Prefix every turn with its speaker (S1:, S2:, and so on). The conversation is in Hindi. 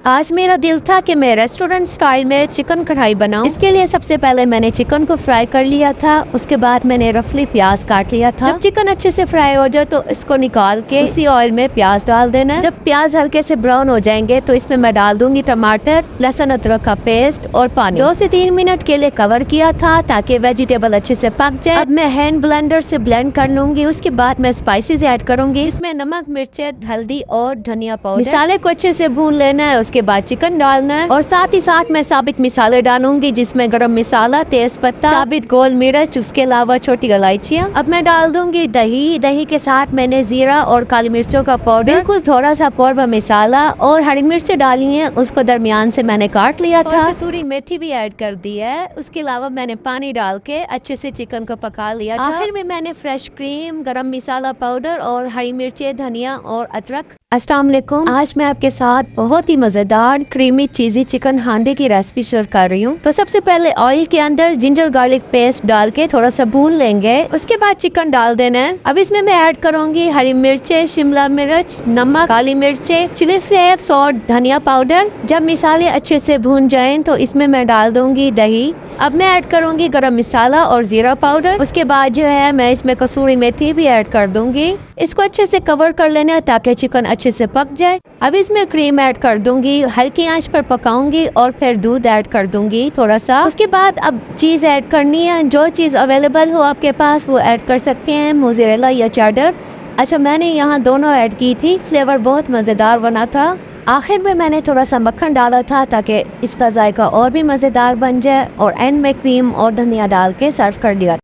S1: आज मेरा दिल था कि मैं रेस्टोरेंट स्टाइल में चिकन कढ़ाई बनाऊं। इसके लिए सबसे पहले मैंने चिकन को फ्राई कर लिया था। उसके बाद मैंने रफली प्याज काट लिया था। जब चिकन अच्छे से फ्राई हो जाए तो इसको निकाल के इसी ऑयल में प्याज डाल देना है। जब प्याज हल्के से ब्राउन हो जाएंगे तो इसमें मैं डाल दूंगी टमाटर, लहसुन अदरक का पेस्ट और पानी। 2 से 3 मिनट के लिए कवर किया था ताकि वेजिटेबल अच्छे से पक जाए। अब मैं हैंड ब्लेंडर से ब्लेंड कर लूंगी। उसके बाद मैं स्पाइसेस ऐड करूंगी। इसमें नमक, मिर्चे, हल्दी और धनिया पाउडर। मसाले को अच्छे से भून लेना है। उसके बाद चिकन डालना है और साथ ही साथ मैं साबित मसाले डालूंगी जिसमें गरम मसाला, तेज पत्ता, साबित गोल मिर्च, उसके अलावा छोटी इलायचियाँ। अब मैं डाल दूंगी दही। दही के साथ मैंने जीरा और काली मिर्चों का पाउडर, बिल्कुल थोड़ा सा कोरमा मसाला और हरी मिर्च डाली है। उसको दरमियान से मैंने काट लिया था। कसूरी मेथी भी ऐड कर दी है। उसके अलावा मैंने पानी डाल के अच्छे से चिकन को पका लिया था। आखिर में मैंने फ्रेश क्रीम, गरम मसाला पाउडर और हरी मिर्चें, धनिया और अदरक। अस्सलाम वालेकुम। आज मैं आपके साथ बहुत ही मजेदार क्रीमी चीजी चिकन हांडी की रेसिपी शेयर कर रही हूँ। तो सबसे पहले ऑयल के अंदर जिंजर गार्लिक पेस्ट डाल के थोड़ा सा भून लेंगे। उसके बाद चिकन डाल देना है। अब इसमें मैं ऐड करूंगी हरी मिर्चें, शिमला मिर्च, नमक, काली मिर्चें, चिली फ्लेक्स और धनिया पाउडर। जब मसाले अच्छे से भून जाएं तो इसमें मैं डाल दूंगी दही। अब मैं ऐड करूंगी गरम मसाला और जीरा पाउडर। उसके बाद जो है मैं इसमें कसूरी मेथी भी ऐड कर दूंगी। इसको अच्छे से कवर कर लेना है ताकि चिकन अच्छे से पक जाए। अब इसमें क्रीम ऐड कर दूंगी। हल्की आंच पर पकाऊंगी और फिर दूध ऐड कर दूंगी थोड़ा सा। उसके बाद अब चीज ऐड करनी है। जो चीज अवेलेबल हो आपके पास वो ऐड कर सकते हैं, मोज़रेला या चेडर। अच्छा, मैंने यहाँ दोनों ऐड की थी। फ्लेवर बहुत मजेदार बना था। आखिर में मैंने थोड़ा सा मक्खन डाला था ताकि इसका जायका और भी मजेदार बन जाए और एंड में क्रीम और धनिया डाल के सर्व कर दिया।